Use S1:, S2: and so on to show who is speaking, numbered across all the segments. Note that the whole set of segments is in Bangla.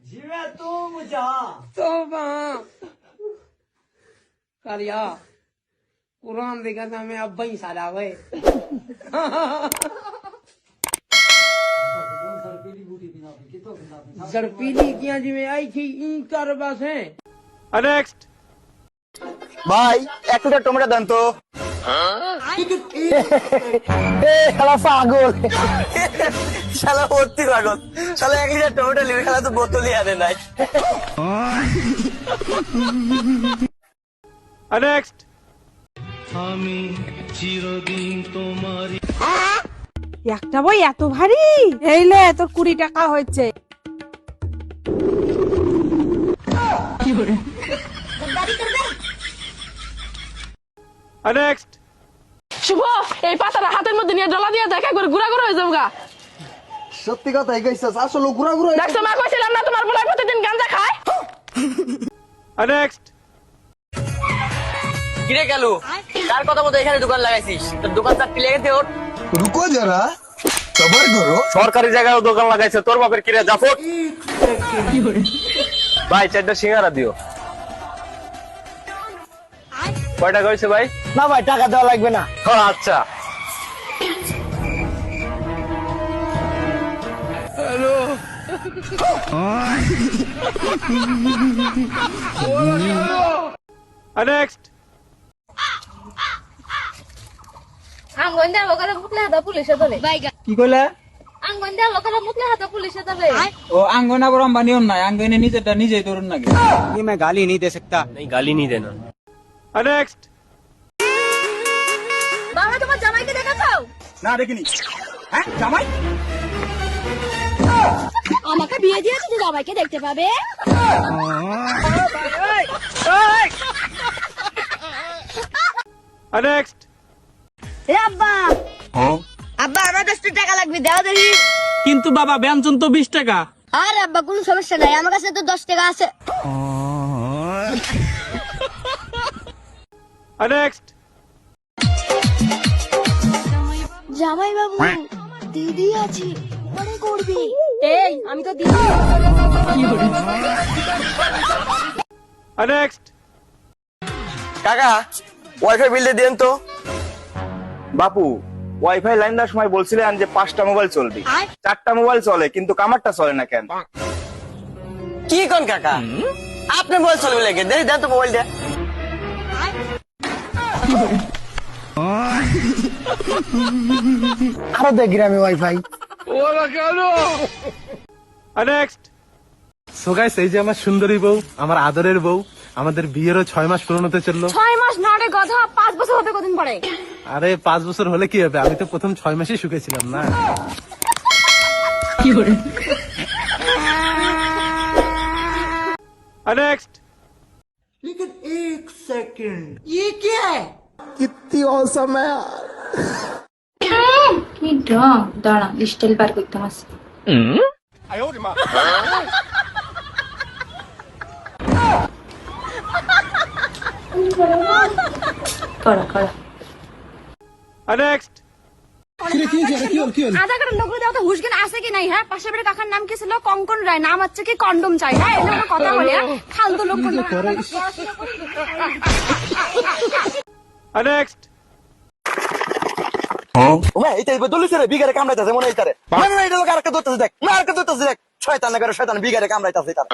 S1: जिवे तुम जा
S2: तौबा करिया कुरान दी कहता मैं अब्बा ही सारा वे जरपीली किया जिमें आई थी इनकर बस है
S3: नेक्स्ट
S4: ভাই 1 লিটার টমেটো দেন তো শালা পাগল শালা ভর্তি পাগল শালা 1 লিটার টমেটো নিয়ে শালা তো বোতলই আনে নাই
S3: नेक्स्ट
S5: একটা বই এত ভারী এইলে তোর 20 টাকা হয়েছে
S3: नेक्स्ट
S6: শুভ এই পাতাটা হাতের মধ্যে নিয়ে ডলা দিয়ে দেখা করে গুড়া গুড়া হয়ে যাবো গা
S4: সত্যি কথাই কইছস আসলে ঘুরা ঘুরা
S6: দেখছো মা কইছিলাম না তোমার বলা প্রতিদিন গাঁজা খায়
S3: नेक्स्ट
S4: কিরে গেল কার কথা মতো এখানে দোকান লাগাইছিস তোর দোকান চাপ প্লেগে দে ওর
S7: रुको जरा सबर करो
S4: সরকারি জায়গায় দোকান লাগাইছে তোর বাপের কিরে জাফর ভাই চারটা সিঙ্গারা দিও কয়টা কইছে ভাই না ভাই টাকা দেওয়া লাগবে না আচ্ছা
S3: नेक्स्ट
S8: আঙ্গন দেওয়া লোকেরা মুতলে হাতে পুলিশে ধরে
S9: কি কইলা
S8: আঙ্গন দেওয়া লোকেরা মুতলে হাতে পুলিশে ধরে
S9: ও আঙ্গনা বড় বানিও না আঙ্গনে নিজেটা নিজেই ধরুন নাকি
S4: ये मैं गाली नहीं दे सकता नहीं गाली नहीं देना
S3: नेक्स्ट
S8: বাবা তোমার জামাইকে দেখাছো
S4: ना देखनी हैं জামাই
S8: আমাকে বিয়ে দিয়েছে যে জামাইকে দেখতে পাবে
S3: नेक्स्ट
S8: এ আব্বা আব্বা আমার 10 টাকা লাগবে দাও দেখি
S9: কিন্তু বাবা ব্যঞ্জন তো 20 টাকা
S8: আরে আব্বা কোনো সমস্যা নাই আমার কাছে তো 10 টাকা আছে
S3: नेक्स्ट
S8: জামাই বাবু দিদি আছে পরে করবি এই আমি তো দিদি
S3: नेक्स्ट
S4: কাকা ওয়াইফাই বিল দিয়ে দেন তো বাপু ওয়াইফাই লাইন দেওয়ার সময় বলছিলেন যে 5টা মোবাইল চলবে 4টা মোবাইল চলে কিন্তু কামারটা চলে না কেন কি কোন কাকা আপনি মোবাইল চলবে লাগে দেন তো মোবাইল দে আরো দে গ্রামে ওয়াইফাই
S3: नेक्स्ट
S10: সো গাইস এই যে আমার সুন্দরী বউ আমার আদরের বউ আমাদের বিয়েরও 6 মাস পূরণ হতে চললো
S8: 6 মাস নড়ে গধা 5 বছর হতে কতদিন পরে
S10: আরে 5 বছর হলে কি হবে আমি তো প্রথম 6 মাসই শুকেছিলাম না
S3: नेक्स्ट
S1: लेकिन एक सेकंड
S2: ये क्या है
S7: कितनी औसम है
S8: কি ডং দাঁড়া স্টাইল বার করতে মাস করা করা
S3: नेक्स्ट
S8: আধা কাটা নকল দেওয়া তো হুশজ্ঞান আছে কি নাই হ্যাঁ পাশের বাড়ির কাকার নাম কি ছিল কঙ্কন রায় নাম হচ্ছে কি কন্ডম চাই হ্যাঁ এটা কোনো কথা বলে ফালতু লোক
S3: नेक्स्ट
S4: ওমা এইটাই বদলিছে রে বিগারে কামড়াইতাছে মনে হইতারে না এটা লোক আরেকটা দৌড়তেছে দেখ না আরেকটা দৌড়তেছে দেখ শয়তান না করে শয়তান বিগারে কামড়াইতাছে তার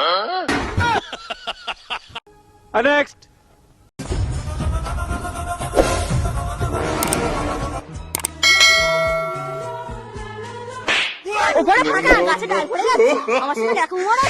S3: नेक्स्ट
S8: ওপরে ফাঁকা গাছে ডাল পড়ে যাচ্ছে আমার সাথে এখন মনে